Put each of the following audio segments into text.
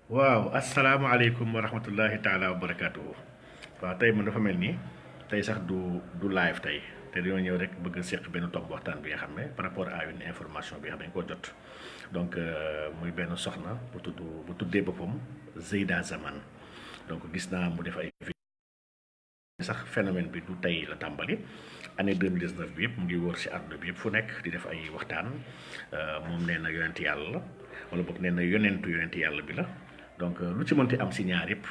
waaw asalaamaaleykum wa rahmatullahi taala wa barakaatuhu. waaw tey man dafa mel ni tey sax du live tey te dañoo ñëw rek bëgg a seq benn tomb waxtaan bi nga xam ne par rapport à une information bi nga xam ne dañ koo jot. Donc muy benn soxna bu tuddee boppam Zeyda Zaman. Donc gis naa mu def ay sax phénomène bi du tey la tàmbali année 2019 bi yëpp mu ngi wër ci àdduna bi yëpp fu nekk di def ay waxtaan. Moom nee na yonent yàlla la wala boog nee na yonent yàlla bi la. Donc lu ci mënti am si ñaar yëpp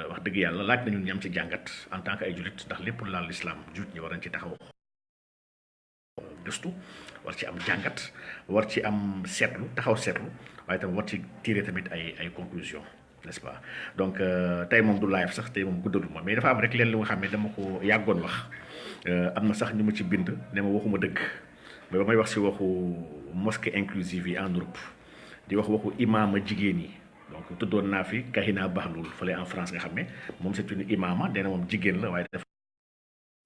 wax dëgg yàlla laaj nañu ñu am ci jàngat en tant que ay jullit ndax lépp lu laal l'islam jullit ñi war nañ ci taxaw gëstu war ci am jàngat war ci am seetlu taxaw seetlu waaye tam war ci tirer tamit ay conclusion n'est-ce pas. Donc tey moom du live sax tey moom guddalu ma mais dafa am rek leen lu nga xam ne dama ko yàggoon wax. Am na sax ñu ma ci bind ne ma waxuma dëgg mais ba may wax si waxu mosquée inclusive yi en Europe di waxu imaama jigéen yi. Donc tuddoon naa fi Kahina Bahloul fële en France nga xam ne moom c'est une imama nee na moom jigéen la waaye dafa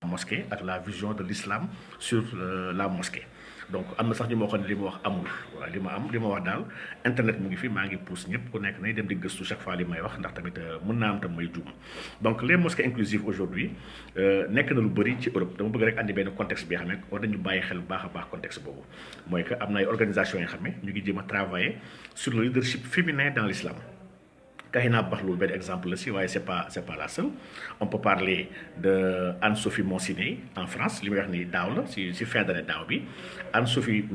mosquée ak la vision de l'islam sur la mosquée. Donc am na sax ñu ma waxoon ne li ma wax amul waaw li ma wax daal internet mu ngi fi maa ngi pousse ñëpp ku nekk nañ dem di gëstu chaque fois li may wax ndax tamit mën naa am tam may juum. Donc les mosquées inclusives aujourd'hui nekk na lu bëri ci Europe dama bëgg rek andi benn contexte bi nga xam ne war nañu bàyyi xel bu baax a baax contexte boobu mooy que am na ay organisations yoo xam ne ñu ngi jéem a travailler sur le leadership féminin dans l'islam. Kahina Bahloul benn exemple la si waaye c'est pas la seule. On peut parler de Anne-Sophie Monsiné en France li may wax ni daaw la si fin d'année daaw bi Anne-Sophie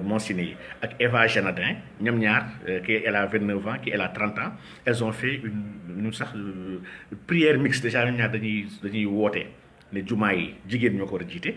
Monsiné ak Eva Janadin ñoom ñaar qui elle a 29 ans qui elle a 30 ans elles ont fait une sax prière mixte déjà ñoom ñaar dañuy woote ne jumaa yi jigéen ñoo ko war a jiite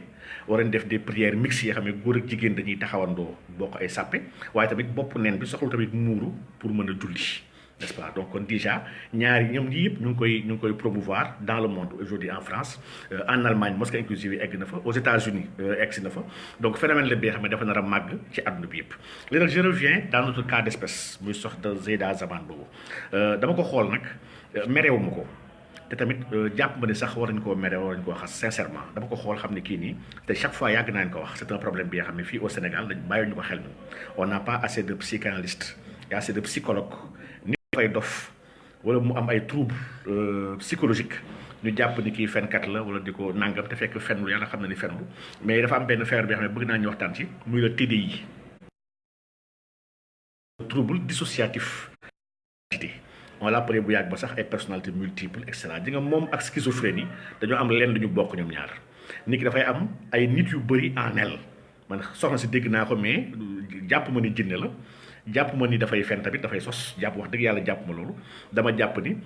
war nañ def des prières mixtes yoo xam ne góor ak jigéen dañuy taxawandoo bokk ay sàppe waaye tamit bopp neen bi soxla tamit muuru pour mën a julli. N'est-ce pas. Donc kon déjà ñaari ñoom ñii yëpp ñu ngi koy promouvoir dans le monde aujourd'hui en France en Allemagne mosquée inclusive yi egg na fa aux États-Unis egg si na fa. Donc phénomène la bi nga xam ne dafa nar a màgg ci àdduna bi yëpp. léegi nag je reviens dans notre cas d'espèce muy soxna Zeyda Zaman boobu dama ko xool nag merewuma ko te tamit jàpp ma ne sax war nañu koo mere war nañu koo xas sincèrement dama ko xool xam ne kii nii te chaque fois yàgg naa leen ko wax c'est un problème bi nga xam ne fii au Sénégal dañ bàyyi ñu ko xel ñun on n'a pas assez de psychanalystes et assez de psychologues. Fay dof wala mu am ay trouble psychologique ñu jàpp ni kii fenkat la wala di ko nangam te fekk fenlu yàlla xam na ni fenlu mais dafa am benn feebar bi xam ne bëgg naa ñu waxtaan ci muy le TDI trouble dissociatif. On l'appelait bu yàgg ba sax ay personnalité multiple et cetera di nga moom ak schizophrénie dañoo am leen lu ñu bokk ñoom ñaar nit ki dafay am ay nit yu bëri en elle man soxna si dégg naa ko mais jàpp ma ni jinne la jàpp ma ni dafay fen tamit dafay sos jàpp wax dëgg yàlla jàpp ma loolu dama jàpp ni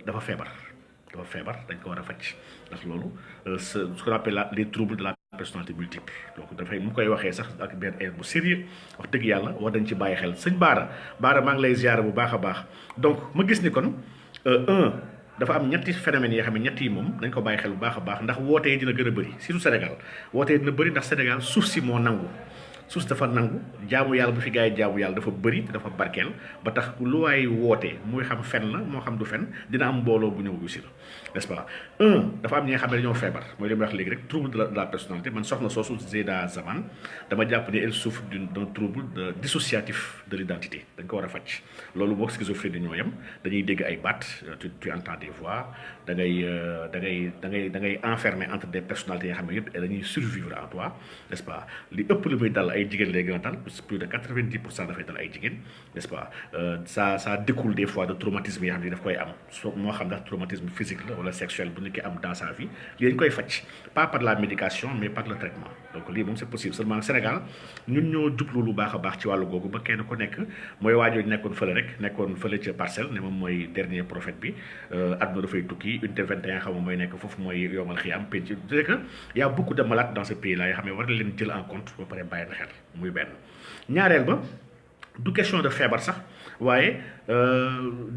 dafa feebar dañ ko war a faj ndax loolu ce qu'on appelle les troubles de la personnalité multiple. Donc dafay mu koy waxee sax ak benn air bu sérieux wax dëgg yàlla war dañ ci bàyyi xel sëñ Baara maa ngi lay ziar bu baax a baax. Donc ma gis ni kon dafa am ñetti phénomènes yoo xam ne ñett yi moom dañ ko bàyyi xel bu baax a baax ndax woote yi dina gën a bëri surtout Sénégal woote yi dina bëri ndax Sénégal suuf si moo nangu. suuf dafa nangu jaamu yàlla bu fi gars yi jaamu yàlla dafa bëri te dafa barkeel ba tax lu waay woote muy xam fen la moo xam du fen dina am mbooloo bu ñëw aussi la n'est-ce pas. dafa am ñi nga xam ne dañoo feebar mooy li may wax léegi rek trouble de la personnalité man soxna soosu Zeyda Zaman dama jàpp ni elle souffre d'un trouble dissociatif de l'identité dañ ko war a faj loolu moom schizophrénie ñoo yem dañuy dégg ay baat tu entends des voix da ngay enfermé entre des personnalités yoo xam ne yëpp dañuy survivre en toi n'est-ce pas li ëpp li muy dal ay jigéen léegi nga tal plus de 90% dafay dal ay jigéen n'est-ce pas. Ça découle des fois de traumatisme yi xam ne daf koy am moo xam ndax traumatisme physique la wala sexuel bu nit ki am dans sa vie lii dañ koy faj pas par la médication mais par le traitement. Donc lii moom c'est possible seulement Sénégal ñun ñoo jublu lu baax a baax ci wàllu googu ba kenn ku nekk mooy waajoo nekkoon fële ca Parcelles ne moom mooy dernier prophète bi àdduna dafay tukki unité 21 xam nga mooy nekk foofu mooy yomal xiyam penc c'est que y a beaucoup de malades dans ce pays là yoo xam ne war na leen jël en compte ba pare bàyyi na xel muy benn. ñaareel ba du question de feebar sax waaye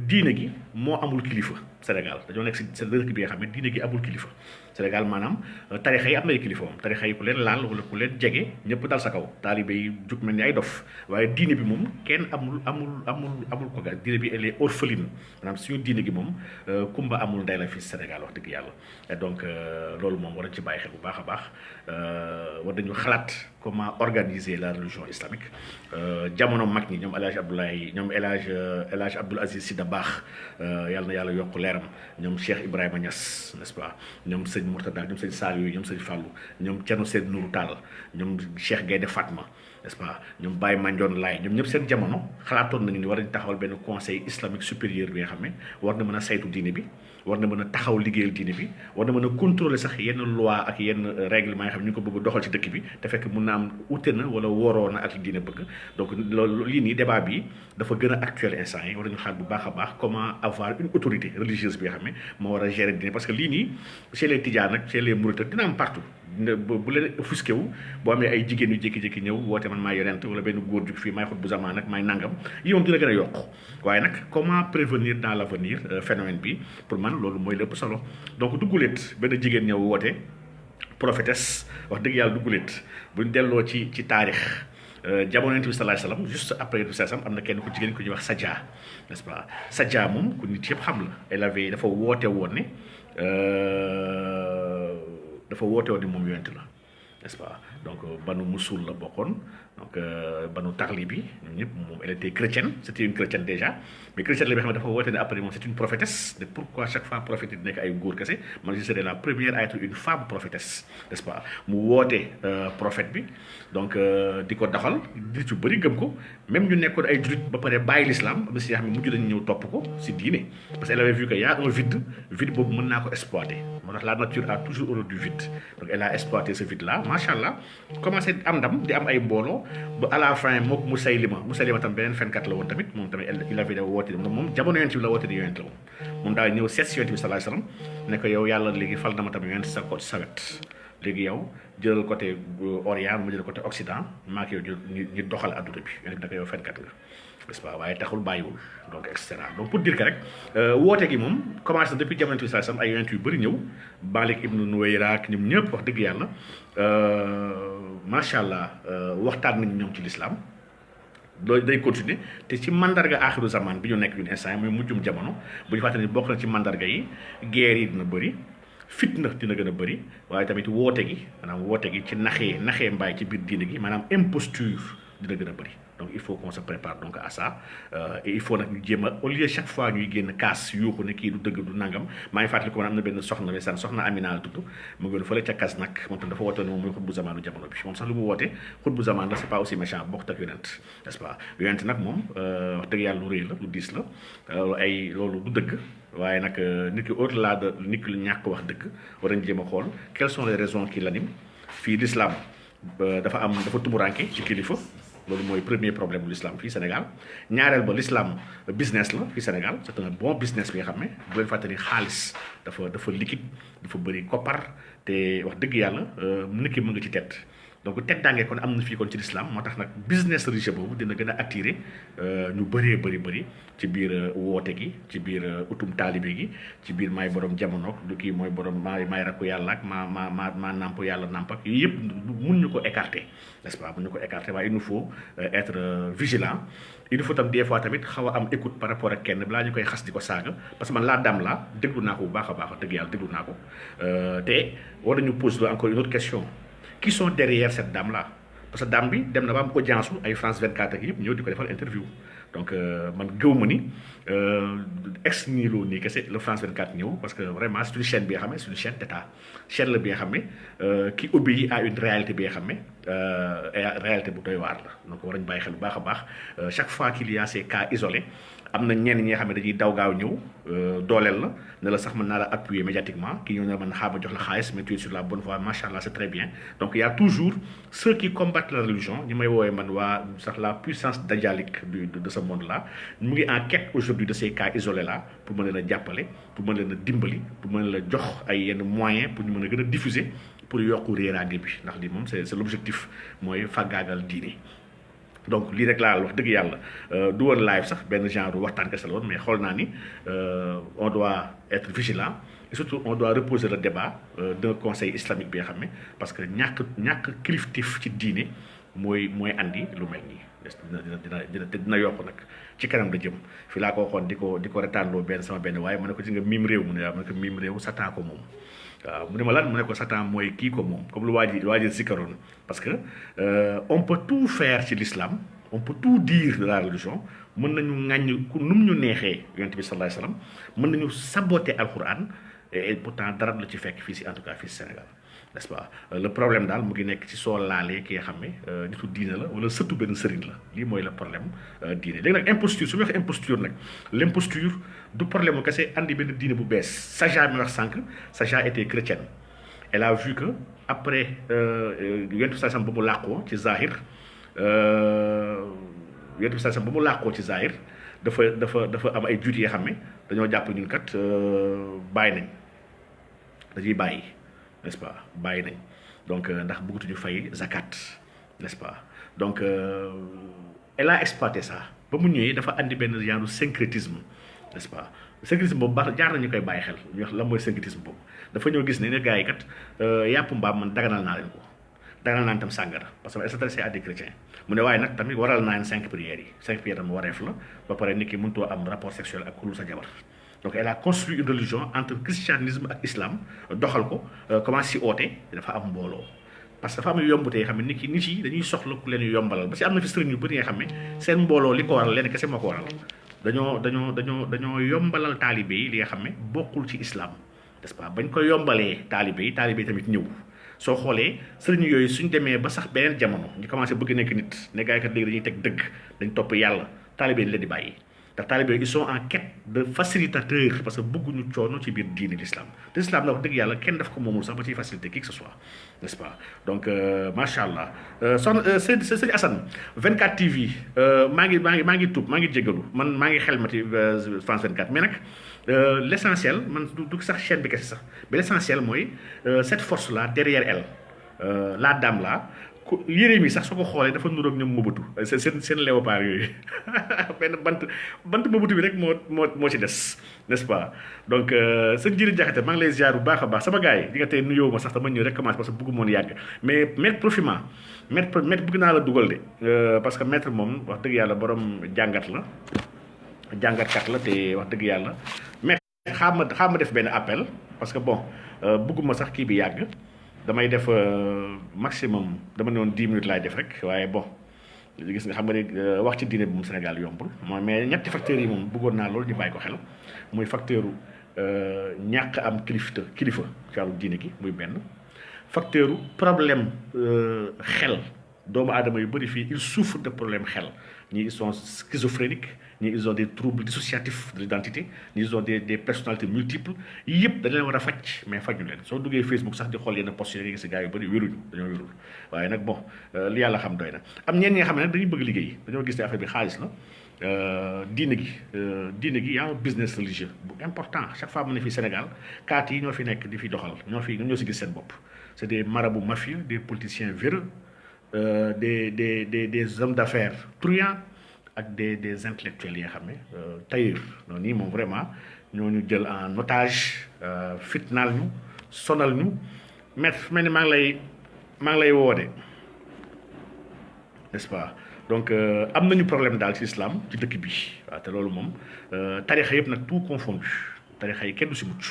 diine gi moo amul kilifa Sénégal dañoo nekk si dëkk bi nga xam ne diine gi amul kilifa Sénégal maanaam tarixa yi am na ay kilifa moom tarixa yi ku leen laal wala ku leen jege ñëpp dal sa kaw taalibe yi jug mel ni ay dof waaye diine bi moom kenn amul ko ga diine bi elle est orpheline maanaam suñu diine gi moom kumba amul ndey la fii Sénégal wax dëgg yàlla. Et donc loolu moom war nañ ci bàyyi xel bu baax a baax war nañu xalaat comment organiser la religion islamique jamono mag ñi ñoom El Hadj Abdoulaye ñoom El El Hadj Abdoul Aziz Sy Dabakh yàlla na yàlla yokk leeram ñoom Cheikh Ibrahima Niass n'est-ce pas ñoom sëñ Mourtada ñoom sëñ Saliou ñoom sëñ Fallou ñoom Thierno Seydou Nourou Tall ñoom Cheikh Gaynde Fatma n'est-ce pas ñoom Baye Mandione Laye ñoom ñëpp seen jamono xalaatoon nañu ni war nañu taxawal benn conseil islamique supérieur bi nga xam ne war na mën a saytu diine bi war na mën a taxaw liggéeyal diine bi war na mën a contrôler sax yenn loi ak yenn règlement yi xam ne ñu ko bëgg doxal ci dëkk bi te fekk mun na am ute na wala woroo na ak diine bëgg donc loolu lii nii débat bi dafa gën a actuel instant yi war nañu xaar bu baax a baax comment avoir une autorité religieuse bi nga xam ne moo war a gérer diine parce que lii nii chez les Tidianes ak chez les Mourides dina am partout bu leen offusqué wu boo amee ay jigéen yu jékki-jékki ñëw woote man maay yonent wala benn góor jug fii maay xut bu zamaan ak maay nangam yi moom dina gën a yokk waaye nag comment prévenir dans l' avenir phénomène bi pour man loolu mooy lépp solo donc dugguleet benn jigéen ñëw woote prophétesse wax dëgg yàlla dugguleet buñ delloo ci taarix jamono yonent bi sallallahu alayhi wasallam juste après yonent bi sallallahu alayhi wasallam am na kenn ku jigéen ku ñuy wax Sadia n'est-ce pas Sadia moom ku nit yëpp xam la elle avait dafa woote woon ne moom yonent la n'est-ce pas donc banu musul la bokkoon donc banu taxli bi ñoom ñëpp moom elle était chrétienne c'était une chrétienne déjà mais chrétienne la bi xam ne dafa woote ne après moom c'est une prophétesse de pourquoi chaque fois prophète di nekk ay góor kese man je serai la première à être une femme prophétesse n'est-ce pas mu woote prophète bi donc di ko doxal di ci bëri gëm ko même ñu nekkoon ay julit ba pare bàyyi l'islam am na si yoo xam ne mujj dañu ñëw topp ko si diine parce qu'elle avait vu que y a un vide boobu mën naa ko exploiter moo tax la nature a toujours horreur du vide donc elle a exploité ce vide là macha allah commencé am ndam di am ay mbooloo ba à la fin mook Musaylima tam beneen fenkat la woon tamit moom tamit il avait woote moom jamono yonent bi la woote di yonent la moom daal ñëw seet si yonent bi sallallahu alayhi wasallam ne ko yow yàlla léegi fal na ma tamit yonent sa wet léegi yow jëlal côté Orient ma jël côté Occident maa ngi yow ñu doxal adduna bi yonent bi naka yow fenkat la n'est-ce pas waaye taxul bàyyiwul donc et cetera donc pour dire que rek woote gi moom commencé na depuis jamono bi sallallahu alayhi wasallam ay yonent yu bëri ñëw Malik ibnu Nuwayra ak ñoom ñëpp wax dëgg yàlla macha allah waxtaan nañu ñoom ci l'islam loolu day continuer te ci mandarga aaxiru zaman bi ñu nekk ñun instant mooy mujjum jamono bu ñu fàttali bokk na ci mandarga yi guerre yi dina bëri fitna dina gën a bëri waaye tamit woote gi maanaam woote gi ci naxee mbaay ci biir diine gi maanaam imposture dina gën a bëri donc il faut qu'on se prépare donc à ça et il faut nag ñu jéem a au lieu chaque fois ñuy génn kaas yuuxu ne kii du dëgg du nangam maa ngi fàttali ko man am na benn soxna ndeysaan soxna Amina la tudd mu ngi fële ca kas nag moom tam dafa woote ne moom mooy xut bu zamaanu jamono bi moom sax lu mu woote xut bu zamaan la c'est pas aussi méchant bokkut ak yonent n'est-ce pas yonent nag moom wax dëgg yàlla lu rëy la lu diis la loolu du dëgg waaye nag nit ki au-delà de nit ki lu ñàkk wax dëgg war nañ jéem a xool quelles sont les raisons qui l'animent fii l'islam dafa tumuranke ci kilifa loolu mooy premier problème bu l'islam fii Sénégal ñaareel ba l'islam business la fii Sénégal c'est un bon business bi nga xam ne bu leen fàttali xaalis dafa liquide dafa bëri koppar te wax dëgg yàlla nit ki mën nga ci tedd donc teddaange kon am na fii kon ci l'islam moo tax nag business religieux boobu dina gën a attirer ñu bëri ci biir woote gi ci biir utum taalibe gi ci biir maay borom jamono du kii mooy borom maay rakku yàlla ak maa namp yàlla namp ak yooyu yëpp mun ñu ko écarter n'est-ce pas mun ñu ko écarter waaye il nous faut être vigilant il nous faut tam des fois tamit xaw a am écoute par rapport ak kenn balaa ñu koy xas di ko saaga parce que man laa dam la déglu naa ko bu baax a baax dëgg yàlla déglu naa ko te war nañu poser encore une autre question qui sont derrière cette dame là parce que dame bi dem na ba am audience ay France 24 ak yëpp ñëw di ko defal interview donc man gëw ma ni ex nihilo nii kese le France 24 ñëw parce que vraiment c'est une chaîne bi nga xam ne c'est une chaîne d'état chaîne la bi nga xam ne qui obéit à une réalité bi nga xam ne réalité bu doy waar la donc war nañu bàyyi xel bu baax a baax chaque fois qu'il y a ces cas isolés am na ñenn ñi nga xam ne dañuy daw gaaw ñëw dooleel la ne la sax mën naa la appuyer médiatiquement kii ñëw ne man xaama jox la xaalis mais tu es sur la bonne voie macha allah c'est très bien donc il y a toujours ceux qui combattent la religion ñi may woowee man waa sax la puissance dajalique de ce monde là mu ngi en quête aujourd'hui de ces cas isolés là pour mën leen a jàppale pour mën leen a dimbali pour mën leen a jox ay yenn moyens pour ñu mën a gën a diffuser pour yokku réeraange bi ndax lii moom c'est l'objectif mooy fàggaagal diine donc lii rek laa wax dëgg yàlla du woon live sax benn genre waxtaan kese la woon mais xool naa ni on doit être vigilant et surtout on doit reposer le débat d'un conseil islamique bi nga xam ne parce que ñàkk kiliftif ci diine mooy andi lu mel nii dina yokk nag ci kanam da jëm fi laa ko waxoon di ko retaanloo benn waaye ma ne ko ci nga miim réew mu ne waaw ma ne ko miim réew Satan ko moom waaw mu ne ma lan mu ne ko Satan mooy kii ko moom comme lu waa ji zikaroon parce que on peut tout faire ci l'islam on peut tout dire de la religion mën nañu ŋàññ ku num ñu neexee yonent bi sallallahu alayhi wasallam mën nañu saboter alquran et pourtant dara la ci fekk fii si en tout cas fii si Sénégal n'est-ce pas le problème daal mu ngi nekk ci soo laalee ki nga xam ne nitu diine la wala sëtu benn sëriñ la lii mooy le problème diine léegi nag imposture su ñu waxee imposture nag l'imposture du problème mu kese andi benn diine bu bees Saja mi wax sànq Saja était chrétienne elle a vu que après yonent bi sallam ba mu làqoo ci Zahir yonent bi sallam ba mu làqoo ci Zahir dafa am ay juut yoo xam ne dañoo jàpp ñun kat bàyyi nañ dañuy bàyyi n'est-ce pas bàyyi nañ donc ndax bëggatuñu fay zakat n'est-ce pas donc elle a exploité ça ba mu ñëwee dafa andi benn genre syncrétisme n'est-ce pas syncrétisme boobu baax jaar nañu koy bàyyi xel ñu wax lan mooy syncrétisme boobu dafa ñëw gis ne gars yi kat yàpp mbaam man daganal naa leen ko daganal naa leen tam sàngara parce que elle s'adressait à des chrétiens mu ne waaye nag tamit waral naa leen 5 prières yi 5 prières tam wareef la ba pare nit ki mënutoo am rapport sexuel ak ku sa jabar donc elle a construit une religion entre christianisme ak islam doxal ko comment si oote dafa am mbooloo parce que dafa am yu yombutee xam ne nit yi dañuy soxla ku leen yombalal parce que am na fi sëriñ yu bëri nga xam ne seen mbooloo li ko waral leen kese moo ko waral dañoo yombalal taalibe yi li nga xam ne bokkul ci islam n'est-ce pas bañ ko yombalee taalibe yi tamit ñëw soo xoolee sëriñ yooyu suñ demee ba sax beneen jamono ñu commencé bëgg nekk nit ne gars yi kat léegi dañuy teg dëgg dañ topp yàlla taalibe yi leen di bàyyi ndax taalibe ils sont en quête de facilitateur parce que bëgguñu coono ci biir diine l'islam te l'islam na wax dëgg yàlla kenn daf ko moomul sax ba ciy facilité qui que ce soit n'est-ce pas donc macha allah soxna sëñ Assane 24 TV maa ngi tuub maa ngi jégalu man maa ngi xelmati France 24 mais nag l'essentiel man du sax chaîne bi kese sax mais l'essentiel mooy cette force là derrière elle la dame là yére mi sax soo ko xoolee dafa nuroog ñoom Mobutu seen léopard yooyu benn bant Mobutu bi rek moo ci des n'est-ce pas donc sëñ Jiri Jaxate maa ngi lay ziar bu baax a baax sama gars yi di nga tey nuyoo ma sax dama ñëw rek commencé parce que bëggu moon yàgg mais maître Profima maître bëgg naa la dugal de parce que maître moom wax dëgg yàlla borom jàngatkat la te wax dëgg yàlla mais xaar ma def benn appel parce que bon bëgguma sax kii bi yàgg damay def maximum dama ne woon 10 minutes laay def rek waaye bon gis nga xam nga ne wax ci diine bi moom Sénégal yombul mooy mais ñetti facteurs yi moom bëggoon naa loolu ñu bàyyi ko xel muy facteur ñàkk am kilifa ci wàllu diine gi muy benn facteur problème xel doomu aadama yu bëri fii ils souffrent de problème xel ñii ils sont schizophréniques ñii ils ont des troubles dissociatifs de l'identité ñii ils ont des personnalités multiples yëpp dañ leen war a faj mais fajuñu leen soo duggee Facebook sax di xool yenn post yi nga gis gars yu bëri wéruñu dañoo wérul waaye nag bon li yàlla xam doy na am ñenn ñi nga xam ne nag dañuy bëgg liggéey dañoo gis ne affaire bi xaalis la diine gi yaa business religieux bu important chaque fois mu ne fii Sénégal kaat yi ñoo fi nekk di fi doxal ñoo si gis seen bopp c'est des marabouts mafieux des politiciens véreux des hommes d'affaires truands ak des intellectuels yi nga xam ne tailleur noonu nii moom vraiment ñooñu jël en otage fitnaal ñu sonal ñu maître mel ni maa ngi lay woode n'est-ce pas donc am nañu problème daal ci islam ci dëkk bi waaw te loolu moom tarixa yëpp nag tout confondu tarixa yi kenn du si mucc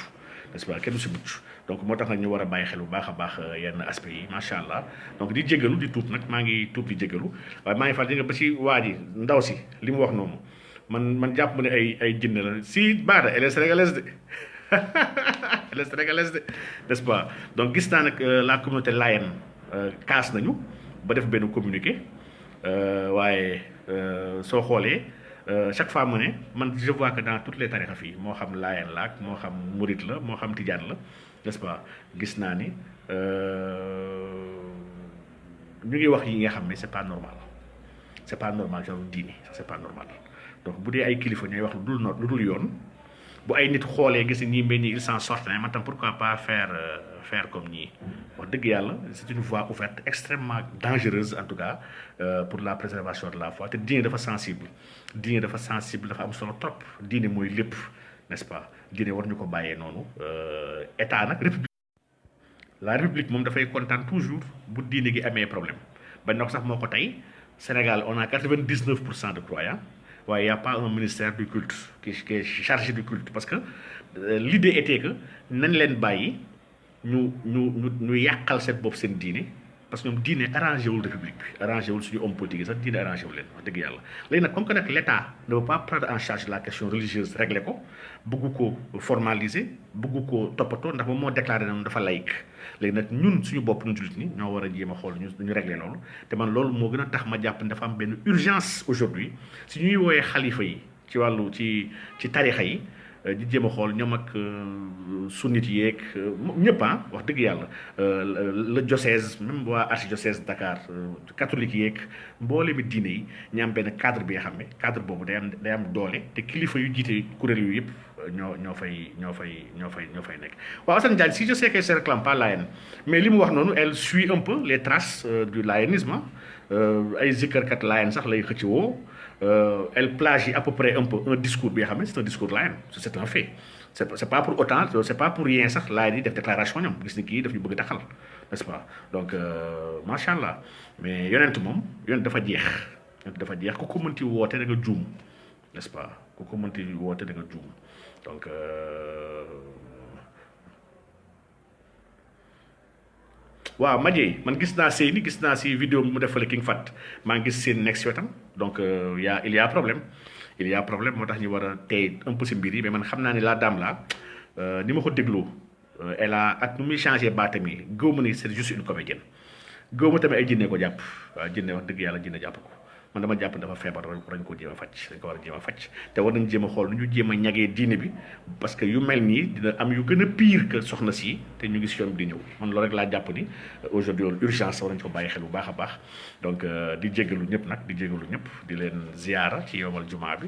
n'est-ce pas kenn du si mucc donc moo tax nag ñu war a bàyyi xel bu baax a baax yenn aspects yi macha allah donc di jégalu di tuub nag maa ngi tuub di jégalu waaye maa ngi fàttali nga ba ci waa ji ndaw si li mu wax noonu man jàpp ma ne ay jinne la si baada elle est sénégalaise de elle est sénégalaise de n'est-ce pas donc gis naa nag la communauté layène kaas nañu ba def benn communiqué waaye soo xoolee chaque fois mu ne man je vois que dans toutes les tarixa fii moo xam layène la ak moo xam murit la moo xam tijaan la n'est-ce pas gis naa ni ñu ngi wax yi nga xam ne c'est pas normal genre diine c'est pas normal donc bu dee ay kilifa ñooy wax lu dul yoon bu ay nit xoolee gis ni ñii mbéy ñi ils s'en sortent man tam pourquoi pas faire comme ñii wax dëgg yàlla c'est une voie ouverte extrêmement dangereuse en tout cas pour la préservation de la foi te diine dafa sensible dafa am solo trop diine mooy lépp n'est-ce pas diine war ñu ko bàyyee noonu état nag la république moom dafay kontaan toujours bu diine gi amee problème ba ndox sax moo ko tey Sénégal on a 99% de croyants waaye y a pas un ministère du culte qui est chargé du culte parce que l'idée était que nañ leen bàyyi ñu yàqal seen bopp seen diine parce que ñoom diine arrangé wul république bi arrangé wul suñu homme politique yi sax diine arrangé wul leen wax dëgg yàlla léegi nag comme que nag l' état ne veut pas prendre en charge la question religieuse réglé ko bëgg ko formaliser bëgg ko toppatoo ndax moom moo déclaré na dafa laïque léegi nag ñun suñu bopp ñun jullit ñi ñoo war a jéem a xool ñu réglé loolu te man loolu moo gën a tax ma jàpp ne dafa am benn urgence aujourd'hui si ñuy woowee xalifa yi ci wàllu ci tarixa yi di jéem a xool ñoom ak sunnit yeeg ñëpp wax dëgg yàlla le diocèse même waa archidiocèse Dakar catholique yeeg mboole mi diine yi ñu am benn cadre bi nga xam ne cadre boobu day am doole te kilifa yu jiite kuréel yu yëpp ñoo fay nekk. waaw Assane Diagne si je sais qu'elle se réclame pas laïenne mais li mu wax noonu elle suit un peu les traces du laïenisme ay zikkarkat laïenne sax lay xëcc woo. Elle plagie à peu près un peu un discours bien c'est un discours laïen c'est un fait c'est pas pour autant c'est pas pour rien sax laïen yi def déclaration ñoom gis ni kii daf ñu bëgg taxal n'est-ce pas donc macha allah mais yonent moom yonent dafa jeex ku ko mënti woote da nga juum n'est-ce pas ku ko mënti woote da nga juum donc waaw Madieye man gis naa Seyni gis naa si vidéo bi mu defale King Fat maa ngi gis seen nekk si wetam donc il y a problème moo tax ñu war a tey un peu si mbir yi mais man xam naa ne la dame là ni ma ko dégloo elle a ak nu muy changé baatam yi gëw ma ni c'est juste une comédienne gëw ma tamit ay jinne ko jàpp waaw jinne wax dëgg yàlla jinne jàpp ko man dama jàpp dafa feebar dañ ko jéem a faj dañ ko war a jéem a faj te war nañ jéem a xool nu ñu jéem a ñagee diine bi parce que yu mel nii dina am yu gën a pire que soxna si te ñu ngi si yoon bi di ñëw man loolu rek laa jàpp ni aujourd'hui urgence war nañ ko bàyyi xel bu baax a baax donc di jégalu ñëpp nag di jégalu ñëpp di leen ziyaara ci yowmal jumaa bi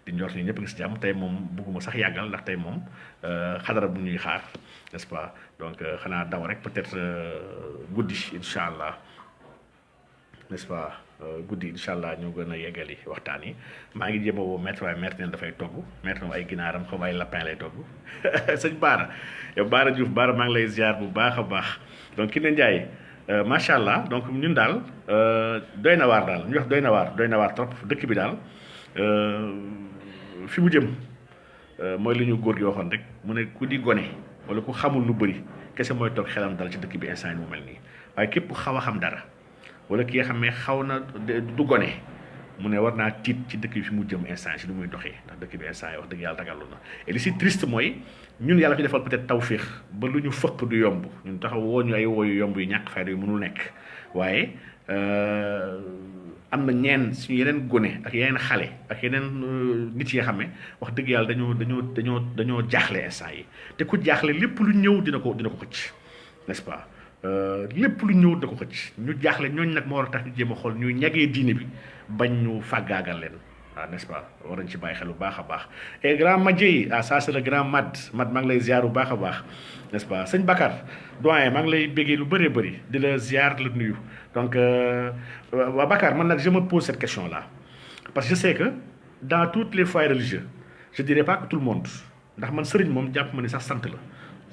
di ñor ni ñëpp ngi si jàmm tey moom bugguma sax yàggal ndax tey moom xadara bu ñuy xaar n'est-ce pas donc xanaa daw rek peut-être guddi incha allah n'est-ce pas guddi incha allah ñu gën a yeggali waxtaan yi maa ngi jéem a woo maître waaye maître neen dafay togg maître moom ay ginaaram xaw ma ay lapin lay togg sëñ Baara yow Baara Diouf Baara maa ngi lay ziar bu baax a baax donc ki ne Ndiaye macha allah donc ñun daal doy na waar daal ñu wax doy na waar trop dëkk bi daal fi mu jëm mooy li ñu góor gi waxoon rek mu ne ku di gone wala ku xamul lu bëri kese mooy toog xelam dal ci dëkk bi instant yi mu mel nii waaye képp xaw a xam dara wala ki nga xam ne xaw na du gone mu ne war naa tiit ci dëkk bi fi mu jëm instant si lu muy doxee ndax dëkk bi instant yi wax dëgg yàlla tagallu na et li si triste mooy ñun yàlla ñu defal peut-être tawféex ba lu ñu fëpp du yomb ñun taxaw woo ñu ay wooyu yomb yu ñàkk fayda yu mënul nekk waaye am na ñeen suñu yeneen gone ak yeneen xale ak yeneen nit yi nga xam ne wax dëgg yàlla dañoo jaaxle instant yi te ku jaaxle lépp lu ñëw dina ko xëcc n'est-ce pas lépp lu ñëw da ko xëcc ñu jaaxle ñooñu nag moo war a tax ñu jéem a xool ñuy ñagee diine bi bañ ñu fàggaagal leen waaw n'est-ce pas war nañ ci bàyyi xel bu baax a baax et grand Madieye ça c'est le grand Mad maa ngi lay ziar bu baax a baax n'est-ce pas sëñ Bakar doyen maa ngi lay béggee lu bëree bëri di la ziar la nuyu donc waa Bakar man nag je me pose cette question là parce que je sais que dans toutes les foyers religieux je dirais pas que tout le monde ndax man sëriñ moom jàpp ma ni sax sant la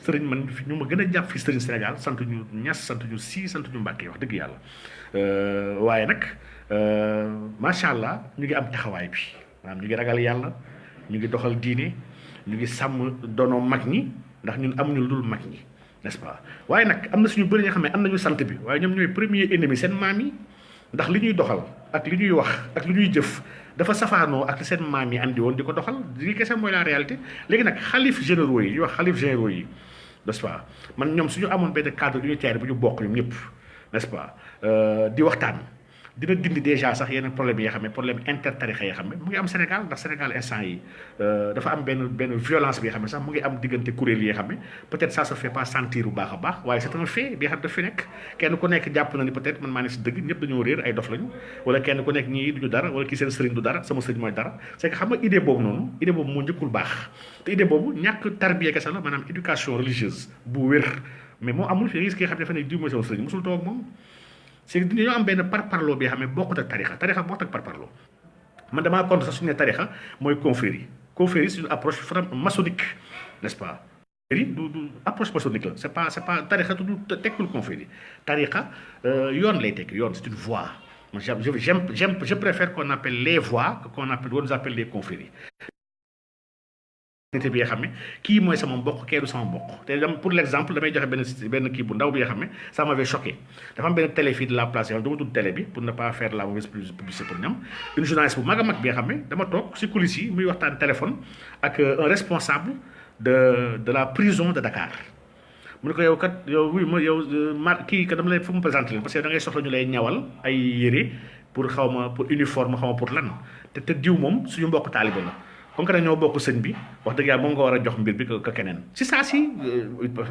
sëriñ man ñu ma gën a jàpp fii sëriñ Sénégal sant ñu Ñas sant ñu Si sant ñu Mbàkke wax dëgg yàlla waaye nag macha allah ñu ngi am taxawaay bi maanaam ñu ngi ragal yàlla ñu ngi doxal diine ñu ngi sàmm dono mag ñi ndax ñun amuñu lu dul mag ñi n'est-ce pas waaye nag am na suñu bëri nga xam ne am nañu sant bi waaye ñoom ñooy premier ennemi seen maam yi ndax li ñuy doxal ak li ñuy wax ak li ñuy jëf dafa safaanoo ak seen maam yi andi woon di ko doxal li kese mooy la réalité léegi nag xalif généraux yi ñuy wax xalif généraux yi n'est-ce pas man ñoom suñu amoon benn cadre unitaire bu ñu bokk ñoom ñëpp n'est-ce pas di waxtaan dina dindi déjà sax yeneen problème yi nga xam ne problème intertarixa yi nga xam ne mu ngi am Sénégal ndax Sénégal instant yi dafa am benn violence bi nga xam ne sax mu ngi am diggante kuréel yi nga xam ne peut-être ça se fait pas sentir bu baax a baax waaye c'est un fait bi nga xam ne daf fi nekk kenn ku nekk jàpp na ni peut-être man maa ne si dëgg ñëpp dañoo réer ay dof lañu wala kenn ku nekk ñii duñu dara wala kii seen sëriñ du dara sama sëriñ mooy dara c'est que xam nga idée boobu noonu idée boobu moo njëkkul baax te idée boobu ñàkk tarbiya kese la maanaam éducation religieuse bu wér mais moo amul fi nga gis ki nga xam ne dafa ne diw mooy sama sëriñ mosul toog moom c'est que dañoo am benn parparloo bi nga xam ne bokkut ak tarixa bokkut ak parparloo man damaa compte sax suñu ne tarixa mooy confrérie c'est une approche maçonnique n'est-ce pas du approche maçonnique la c'est pas tarixa du tekkul confrérie tarixa yoon lay tekk yoon c'est une voie moi je préfère qu'on appelle les voies qu'on appelle les confréries nité bi nga xam ne kii mooy sama mbokk kee du sama mbokk te dam pour l'exemple damay joxe benn kii bu ndaw bi nga xam ne ça m'avait choqué dafa am benn télé fii de la place yoo xam dama tudd télé bi pour ne pas faire la mauvaise publicité pour ñoom une journaliste bu mag a mag bi nga xam ne dama toog si coulisses yi muy waxtaan téléphone ak un responsable de la prison de Dakar mu ne ko yow kat yow wuy ma yow kii kat dama lay fu mu présenté leen parce que da ngay soxla ñu lay ñawal ay yére pour xaw ma pour uniforme xaw ma pour lan te diw moom suñu mbokk taalibe la comme que ñoo bokk sëñ bi wax dëgg yàlla moom nga war a jox mbir bi que keneen si saa si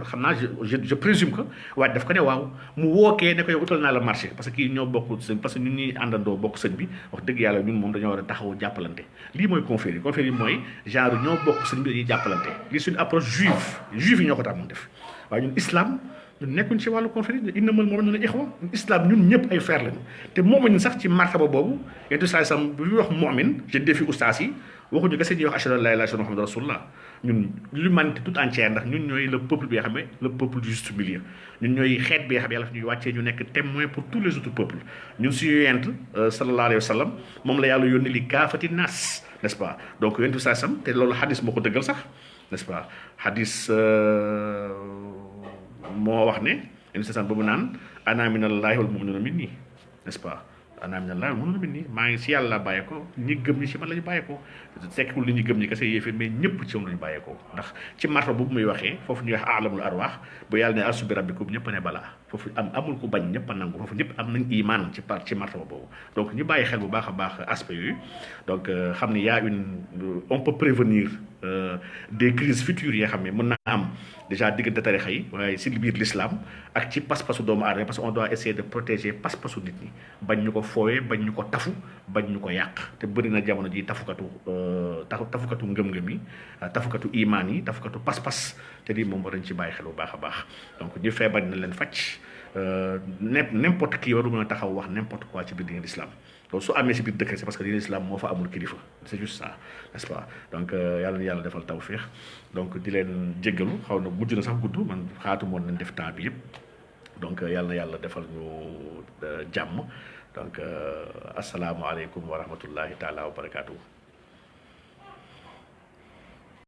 xam naa je présume que waaye daf ko ne waaw mu wookee ne ko yow utal naa la marché parce que kii ñoo bokk sëñ parce que ñun ñuy àndandoo bokk sëñ bi wax dëgg yàlla ñun moom dañoo war a taxaw jàppalante lii mooy confrérie confrérie mooy genre ñoo bokk sëñ bi dañuy jàppalante lii suñu approche juive yi ñoo ko tax moom def waaye ñun islam ñun nekkuñ ci wàllu confrérie innamal mu'minuuna ixwa islam ñun ñëpp ay frère lañu te moomuñu sax ci martaba boobu yentu saa sam bu ñu wax mu'min je défie ustaas yi waxuñu kese ñuy wax ashhadu an laa ilaaha illallaah muhammadu rasulullah ñun l'humanité toute entière ndax ñun ñooy le peuple bi nga xam ne le peuple du juste milieu ñun ñooy xeet bi nga xam ne yàlla fi ñuy wàccee ñu nekk témoin pour tous les autres peuples ñun suñu yent sallallahu alayhi wa sallam moom la yàlla yónni li kaafati naas n'est-ce pas donc yentu saa sam te loolu xadis moo ko dëggal sax n'est-ce pas xadis moo wax ne yentu saa sam ba mu naan ana minallaahi wal mu'minuuna minnii n'est-ce pas ana minallaahi wal mu'minuuna minnii maa ngi si yàlla bàyyeekoo ñi gëm ñi si man la ñu bàyyeekoo tekkul li ñu gëm ñi kese yéefee mais ñëpp ci moom la ñu bàyyeekoo ndax ci marto boobu muy waxee foofu ñuy wax aalamul arwaax bu yàlla ne alastu bi rabbikum ñëpp ne balaa foofu amul ku bañ ñëpp a nangu foofu ñëpp am nañ iman ci marto boobu donc ñu bàyyi xel bu baax a baax aspect yooyu donc xam ne y'a on peut prévenir des crises futures yoo xam ne mën na am déjà diggante tarixa yi waaye si biir l'islam ak ci pas-pasu doomu aadama parce que on doit essayer de protéger pas-pasu nit ñi bañ ñu ko foowee bañ ñu ko tafu bañ ñu ko yàq te bëri na jamono ji tafukatu ngëm-ngëm yi tafukatu imaan yi tafukatu pas-pas te lii moom war nañ ci bàyyi xel bu baax a baax donc ñu feebar na leen faj n'importe qui waru mën a taxaw wax n'importe quoi ci biir diine l'islam loolu su amee si biir dëkk c'est parce que diine l'islam moo fa amul kilifa c'est juste ça n'est-ce pas donc yàlla na yàlla defal tawfiix donc di leen jéggalu xaw na mujj na sax gudd man xaatu moon nañ def temps bi yëpp donc yàlla na yàlla defal ñu jàmm donc asalaamualeykum wa rahmatullahi taala wa barakaatu.